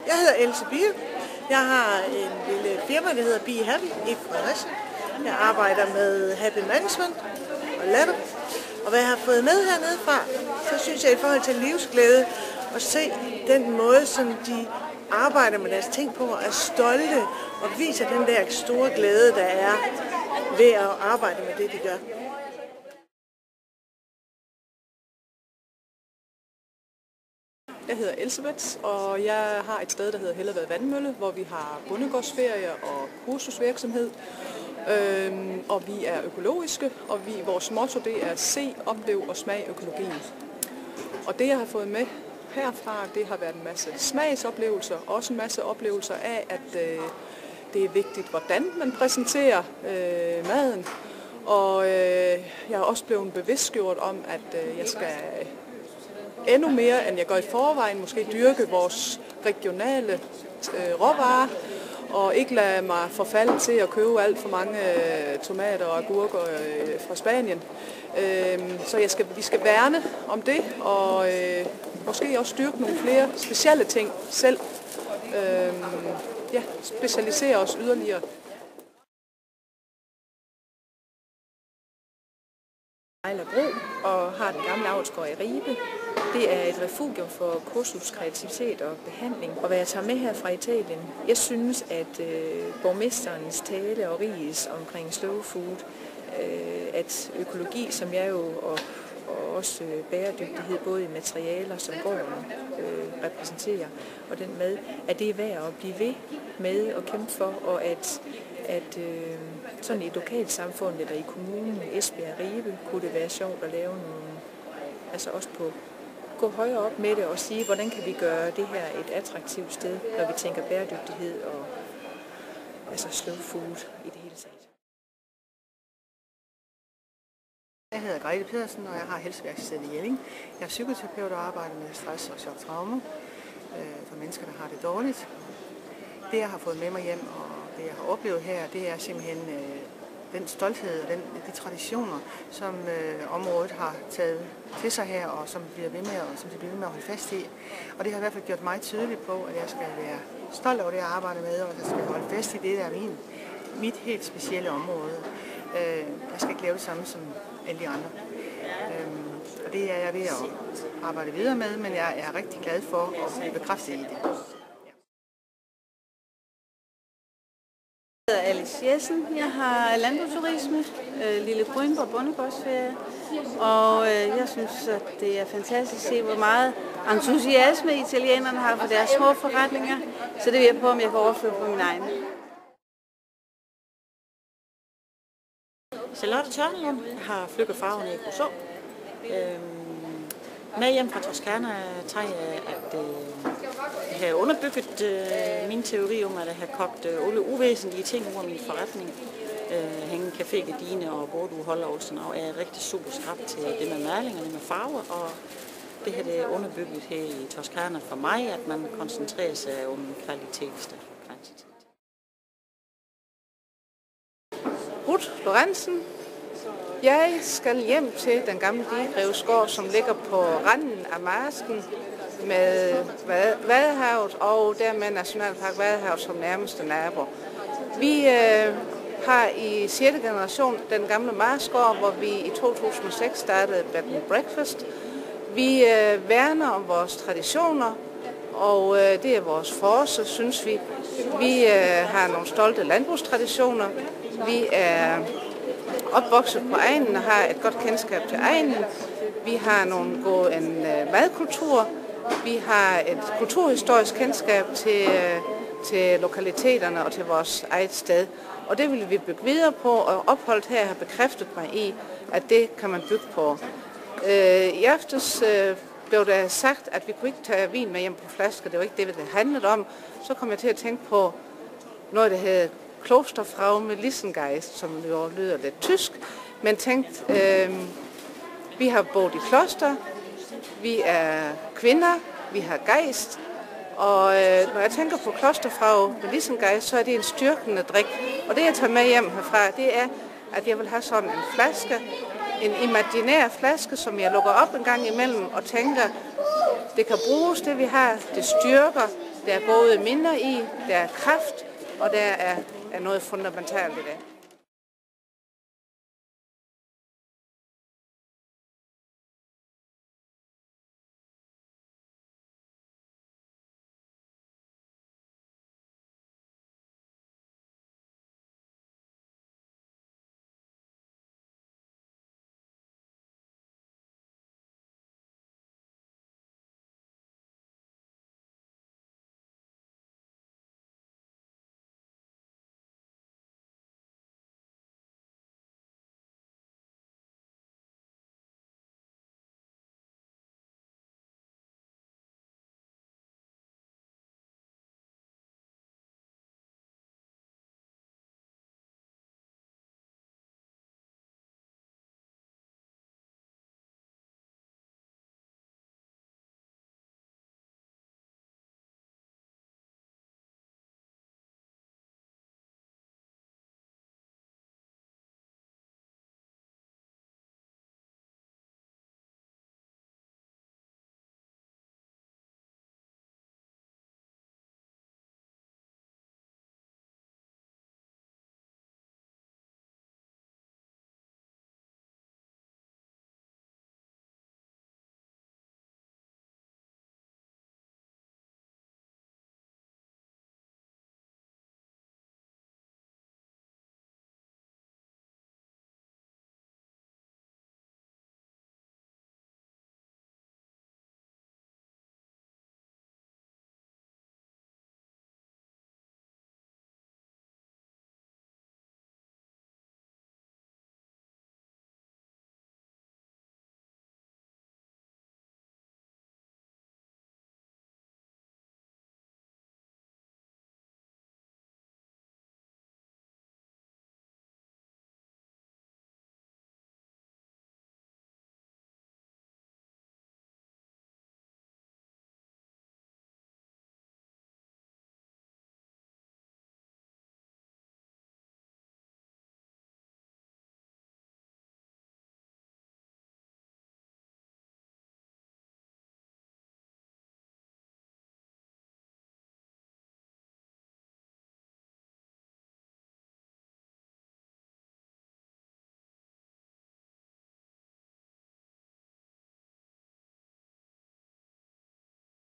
Jeg hedder Else Bie. Jeg har en lille firma, der hedder Be Happy i Fredericia. Jeg arbejder med happy management og latter. Og hvad jeg har fået med hernede fra, så synes jeg i forhold til livsglæde at se den måde, som de arbejder med deres ting på, er stolte og viser den der store glæde, der er ved at arbejde med det, de gør. Jeg hedder Elisabeth, og jeg har et sted, der hedder Hellevad Vandmølle, hvor vi har bondegårdsferie og kursusvirksomhed. Og vi er økologiske, og vores motto det er se, oplev og smag økologien. Og det, jeg har fået med herfra, det har været en masse smagsoplevelser, også en masse oplevelser af, at det er vigtigt, hvordan man præsenterer maden. Og jeg er også blevet bevidstgjort om, at jeg skal endnu mere, end jeg gør i forvejen, måske dyrke vores regionale råvarer, og ikke lade mig forfalde til at købe alt for mange tomater og agurker fra Spanien. Så vi skal værne om det, og måske også styrke nogle flere specielle ting selv. Specialisere os yderligere. Ejler Bro og har den gamle avlsgård i Ribe. Det er et refugium for kursus, kreativitet og behandling. Og hvad jeg tager med her fra Italien, jeg synes, at borgmesterens tale og riges omkring slow food, at økologi, som jeg jo og også bæredygtighed, både i materialer, som gården repræsenterer, og den med, at det er værd at blive ved med at kæmpe for, og at sådan i et lokalsamfund eller i kommunen, Esbjerg og Ribe, kunne det være sjovt at lave nogle, altså også gå højere op med det og sige, hvordan kan vi gøre det her et attraktivt sted, når vi tænker bæredygtighed og altså slow food i det hele taget. Jeg hedder Grete Pedersen, og jeg har helseværkstedet i Jelling. Jeg er psykoterapeut og arbejder med stress og chok-traume for mennesker, der har det dårligt. Det, jeg har fået med mig hjem, og det, jeg har oplevet her, det er simpelthen den stolthed og de traditioner, som området har taget til sig her, og som de bliver ved med at holde fast i. Og det har i hvert fald gjort mig tydeligt på, at jeg skal være stolt over det, jeg arbejder med, og at jeg skal holde fast i det, der er mit helt specielle område. Jeg skal ikke lave det samme som alle de andre. Og det er jeg ved at arbejde videre med, men jeg er rigtig glad for at blive bekræftet i det. Jeg hedder Alice Jessen. Jeg har landbrugsturisme, Lille Brynborg bondegårdsferie, og jeg synes, at det er fantastisk at se, hvor meget entusiasme italienerne har for deres små forretninger, så det vil jeg på, om jeg kan overføre på min egen. Charlotte Tørnlund har flykket farverne i Crusoe. Med hjem fra Toscana tager jeg at have underbygget min teori om, at jeg har kogt alle uvæsentlige ting ud af min forretning. Hænge café-gardiner og borduholderolsen, og er rigtig super skrab til det med malingerne med farver. Og det her det er underbygget her i Toscana for mig, at man koncentrerer sig om kvalitet i stedet for kvantitet. Ruth Lorentzen. Jeg skal hjem til den gamle Digegrevesgård, som ligger på randen af marsken med Vadehavet og dermed Nationalpark Vadehavet som nærmeste nabo. Vi har i 6. generation den gamle Marsgård, hvor vi i 2006 startede Bed and Breakfast. Vi værner om vores traditioner, og det er vores force, synes vi. Vi har nogle stolte landbrugstraditioner. Vi er opvokset på egnen og har et godt kendskab til egnen. Vi har en madkultur. Vi har et kulturhistorisk kendskab til lokaliteterne og til vores eget sted. Og det vil vi bygge videre på, og opholdet her har bekræftet mig i, at det kan man bygge på. I aftes blev der sagt, at vi kunne ikke tage vin med hjem på flasker. Det var ikke det, det handlede om. Så kom jeg til at tænke på noget, der hedder Klosterfrau med Lissengeist, som jo lyder lidt tysk, men tænkt, vi har boet i kloster, vi er kvinder, vi har gejst, og når jeg tænker på Klosterfrau med Lissengeist, så er det en styrkende drik. Og det, jeg tager med hjem herfra, det er, at jeg vil have sådan en flaske, en imaginær flaske, som jeg lukker op en gang imellem og tænker, det kan bruges, det vi har, det styrker, Der er gode minder i, der er kraft, og der er noget fundamentalt i det.